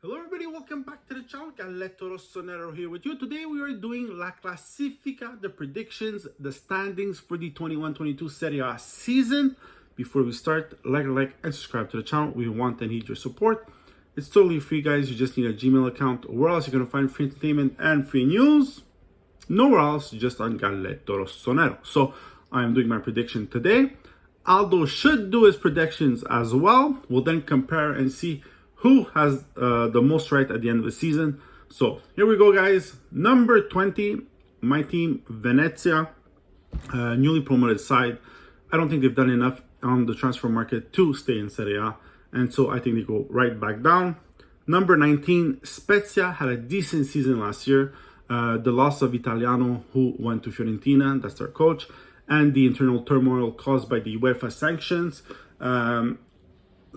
Hello everybody, welcome back to the channel. Galletto Rossonero here with you. Today we are doing La Classifica, the predictions, the standings for the 21-22 Serie A season. Before we start, like and subscribe to the channel. We want and need your support. It's totally free, guys. You just need a Gmail account. Where else you're going to find free entertainment and free news? Nowhere else, just on Galletto Rossonero. So I'm doing my prediction today. Aldo should do his predictions as well. We'll then compare and see who has the most right at the end of the season. So here we go, guys. Number 20, my team, Venezia, newly promoted side. I don't think they've done enough on the transfer market to stay in Serie A, and so I think they go right back down. Number 19, Spezia had a decent season last year. The loss of Italiano, who went to Fiorentina, that's their coach, and the internal turmoil caused by the UEFA sanctions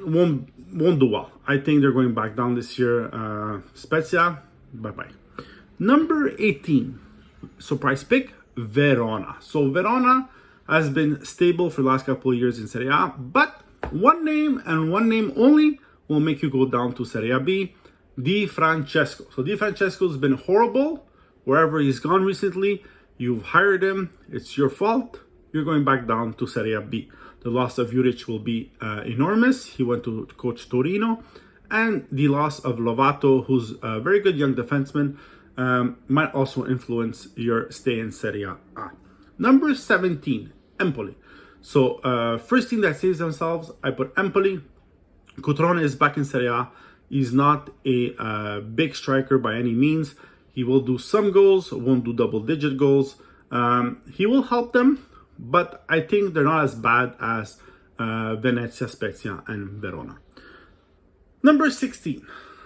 won't do well. I think they're going back down this year. Spezia, bye-bye. Number 18, surprise pick, Verona. So Verona has been stable for the last couple of years in Serie A, but one name and one name only will make you go down to Serie B, Di Francesco. So Di Francesco's been horrible wherever he's gone recently. You've hired him, it's your fault. You're going back down to Serie B. The loss of Juric will be enormous. He went to coach Torino. And the loss of Lovato, who's a very good young defenseman, might also influence your stay in Serie A. Number 17, Empoli. So first team that saves themselves, I put Empoli. Cutrone is back in Serie A. He's not a big striker by any means. He will do some goals, won't do double-digit goals. He will help them, but I think they're not as bad as Venezia, Spezia, and Verona. Number 16,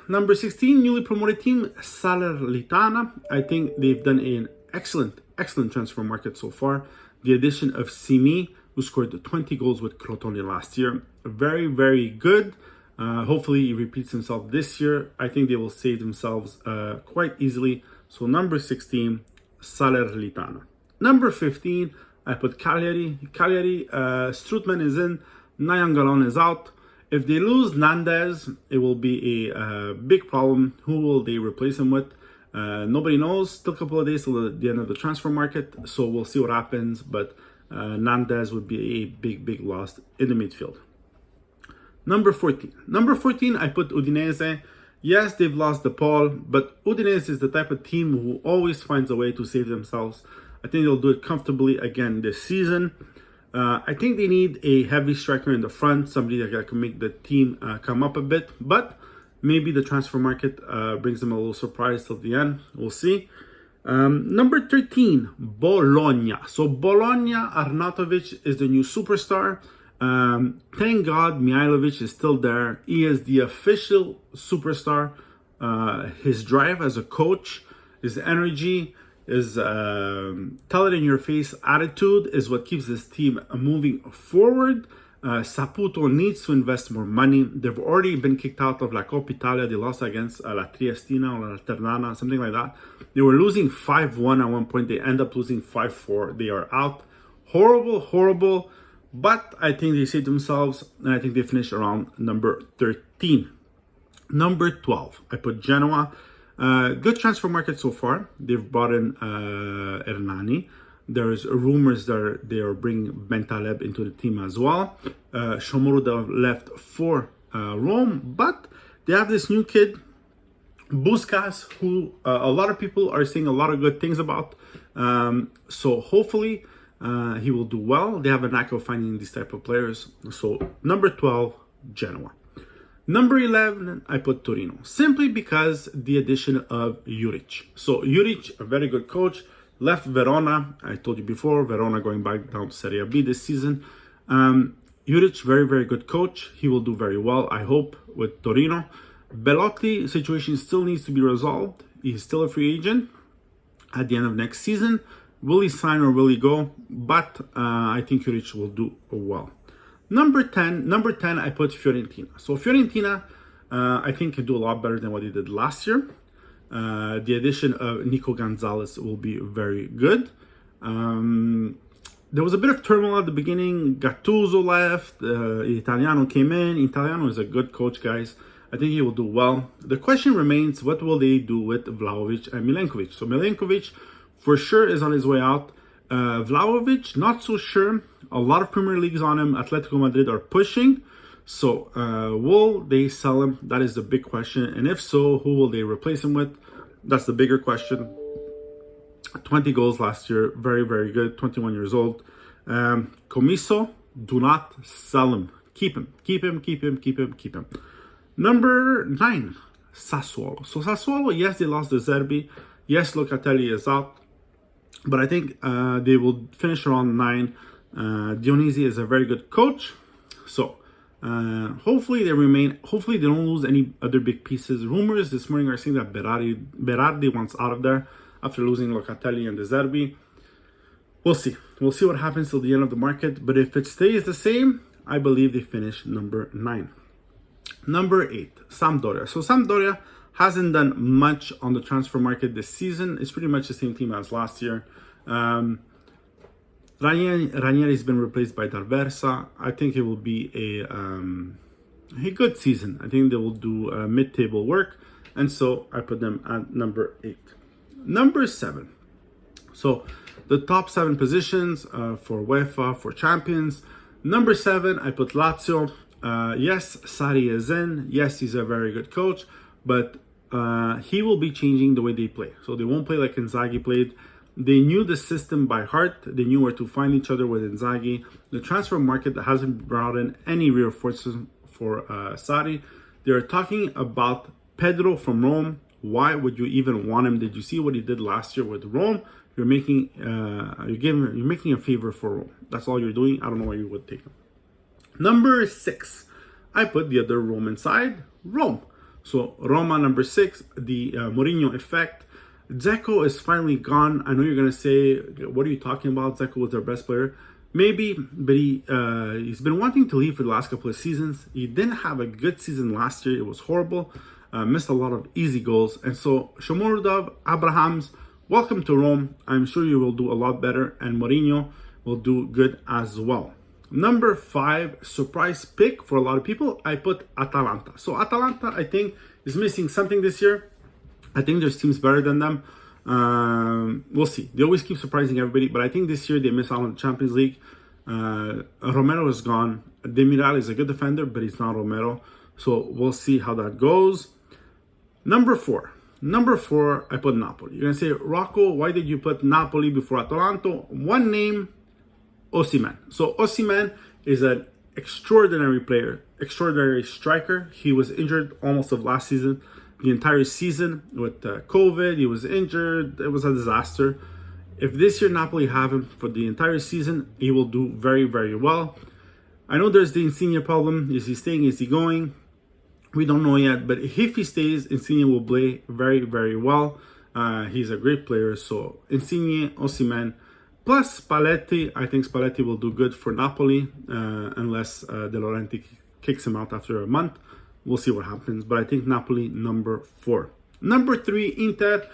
newly promoted team, Salernitana. I think they've done an excellent transfer market so far. The addition of Simi, who scored 20 goals with Crotone last year, very, very good. Hopefully he repeats himself this year. I think they will save themselves quite easily. So number 16, Salernitana. Number 15, I put Cagliari. Strootman is in, Nainggolan is out. If they lose Nandez, it will be a big problem. Who will they replace him with? Nobody knows. Still a couple of days till the end of the transfer market, so we'll see what happens. But Nandez would be a big loss in the midfield. Number 14, I put Udinese. Yes, they've lost the Paul, but Udinese is the type of team who always finds a way to save themselves. I think they'll do it comfortably again this season. I think they need a heavy striker in the front, somebody that can make the team come up a bit. But maybe the transfer market brings them a little surprise till the end. We'll see. Number 13, Bologna. So Bologna, Arnautovic is the new superstar. Thank God Mihailovic is still there. He is the official superstar. His drive as a coach, his energy, his tell it in your face attitude is what keeps this team moving forward. Saputo needs to invest more money. They've already been kicked out of La Coppa Italia. They lost against La Triestina or La Ternana, something like that. They were losing 5-1 at one point. They end up losing 5-4. They are out. Horrible. But I think they saved themselves, and I think they finished around number 13. Number 12, I put Genoa. Good transfer market so far. They've brought in Hernani. There's rumors that they are bringing Bentaleb into the team as well. Shomurodov left for Rome, but they have this new kid, Busquets, who a lot of people are saying a lot of good things about. So hopefully he will do well. They have a knack of finding these type of players. So number 12, Genoa. Number 11, I put Torino, simply because the addition of Juric. So Juric, a very good coach, left Verona. I told you before, Verona going back down to Serie B this season. Juric, very good coach. He will do very well, I hope, with Torino. Belotti situation still needs to be resolved. He's still a free agent at the end of next season. Will he sign or will he go? But I think Juric will do well. Number 10, I put Fiorentina. So Fiorentina, I think can do a lot better than what he did last year. The addition of Nico Gonzalez will be very good. There was a bit of turmoil at the beginning. Gattuso left. Italiano came in. Italiano is a good coach, guys. I think he will do well. The question remains, what will they do with Vlahovic and Milenkovic? So Milenkovic for sure is on his way out. Vlahovic, not so sure. A lot of Premier Leagues on him. Atletico Madrid are pushing. So will they sell him? That is the big question. And if so, who will they replace him with? That's the bigger question. 20 goals last year. Very, very good. 21 years old. Comiso, do not sell him. Keep him. Keep him, keep him, keep him, keep him. Number 9, Sassuolo. So Sassuolo, yes, they lost the Zerbi. Yes, Locatelli is out. But I think they will finish around 9. Dionisi is a very good coach. So hopefully they don't lose any other big pieces. Rumors this morning are saying that Berardi wants out of there after losing Locatelli and the Zerbi. We'll see. We'll see what happens till the end of the market. But if it stays the same, I believe they finish number 9. Number 8, Sampdoria. So Sampdoria hasn't done much on the transfer market this season. It's pretty much the same team as last year. Ranieri's been replaced by D'Alversa. I think it will be a good season. I think they will do mid-table work. And so I put them at number 8. Number 7. So the top 7 positions for UEFA, for champions. Number 7, I put Lazio. Yes, Sarri is in. Yes, he's a very good coach, but he will be changing the way they play. So they won't play like Inzaghi played. They knew the system by heart. They knew where to find each other with Inzaghi. The transfer market hasn't brought in any reinforcements for Sarri. They're talking about Pedro from Rome. Why would you even want him? Did you see what he did last year with Rome? You're making a favor for Rome. That's all you're doing. I don't know why you would take him. Number 6, I put the other Roman side, Rome. So Roma, number 6, the Mourinho effect. Dzeko is finally gone. I know you're going to say, what are you talking about? Dzeko was their best player. Maybe, but he's been wanting to leave for the last couple of seasons. He didn't have a good season last year. It was horrible. Missed a lot of easy goals. And so Shomurodov, Abrahams, welcome to Rome. I'm sure you will do a lot better. And Mourinho will do good as well. Number 5, surprise pick for a lot of people, I put Atalanta. So Atalanta, I think, is missing something this year. I think there's teams better than them. We'll see. They always keep surprising everybody, but I think this year they miss out on the Champions League. Romero is gone. Demiral is a good defender, but he's not Romero. So we'll see how that goes. Number 4, I put Napoli. You're going to say, Rocco, why did you put Napoli before Atalanta? One name, Osimhen. So Osimhen is an extraordinary player, extraordinary striker. He was injured almost of last season, the entire season with COVID. He was injured. It was a disaster. If this year Napoli have him for the entire season, he will do very, very well. I know there's the Insigne problem. Is he staying? Is he going? We don't know yet. But if he stays, Insigne will play very, very well. He's a great player. So Insigne, Osimhen, plus Spalletti. I think Spalletti will do good for Napoli unless De Laurentiis kicks him out after a month. We'll see what happens. But I think Napoli, number 4. Number 3, Inter.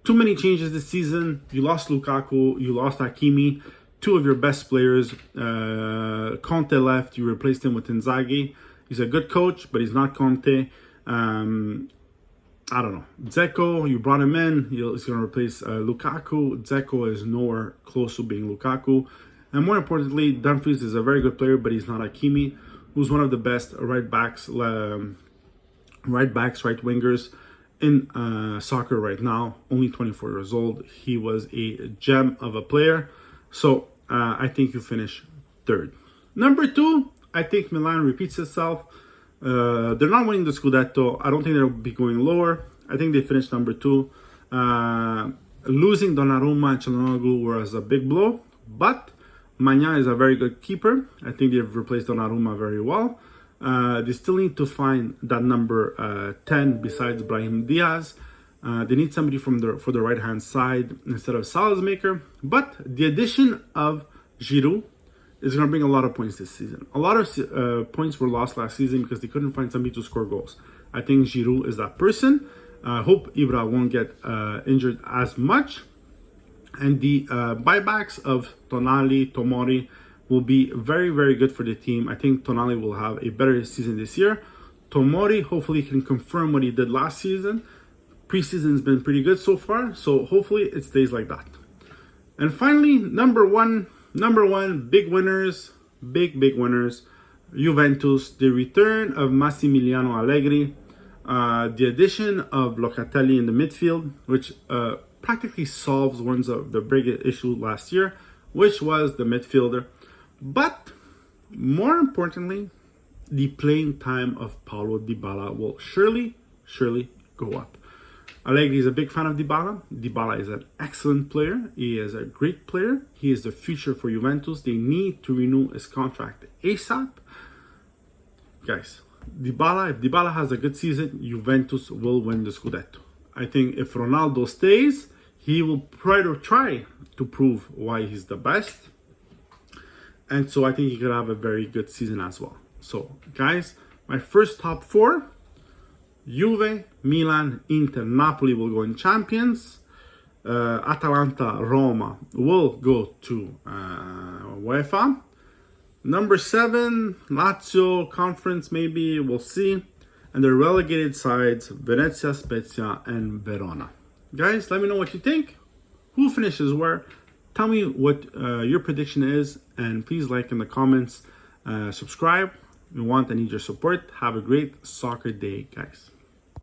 Too many changes this season. You lost Lukaku. You lost Hakimi. 2 of your best players. Conte left. You replaced him with Inzaghi. He's a good coach, but he's not Conte. I don't know. Dzeko, you brought him in. He's going to replace Lukaku. Dzeko is nowhere close to being Lukaku. And more importantly, Dumfries is a very good player, but he's not Hakimi, who's one of the best right backs, right wingers in soccer right now. Only 24 years old. He was a gem of a player. So I think you finish 3rd. Number 2, I think Milan repeats itself. They're not winning the Scudetto. I don't think they'll be going lower. I think they finished number 2. Losing Donnarumma and Çalhanoğlu was a big blow, but Magna is a very good keeper. I think they've replaced Donnarumma very well. They still need to find that number 10 besides Brahim Diaz. They need somebody for the right-hand side instead of Salazmaker. But the addition of Giroud is going to bring a lot of points this season. A lot of points were lost last season because they couldn't find somebody to score goals. I think Giroud is that person. I hope Ibra won't get injured as much. And the buybacks of Tonali, Tomori will be very, very good for the team. I think Tonali will have a better season this year. Tomori, hopefully he can confirm what he did last season. Preseason's been pretty good so far, so hopefully it stays like that. And finally, number one, big winners, big winners. Juventus, the return of Massimiliano Allegri, the addition of Locatelli in the midfield, which practically solves one of the biggest issues last year, which was the midfielder. But more importantly, the playing time of Paulo Dybala will surely go up. Allegri is a big fan of Dybala. Dybala is an excellent player. He is a great player. He is the future for Juventus. They need to renew his contract ASAP. Guys, if Dybala has a good season, Juventus will win the Scudetto. I think if Ronaldo stays, he will try to prove why he's the best. And so I think he could have a very good season as well. So, guys, my first top four: Juve, Milan, Inter, Napoli will go in champions. Atalanta, Roma will go to UEFA. Number 7, Lazio, conference maybe, we'll see. And the relegated sides, Venezia, Spezia, and Verona. Guys, let me know what you think. Who finishes where? Tell me what your prediction is. And please like in the comments. Subscribe. We want and need your support. Have a great soccer day, guys.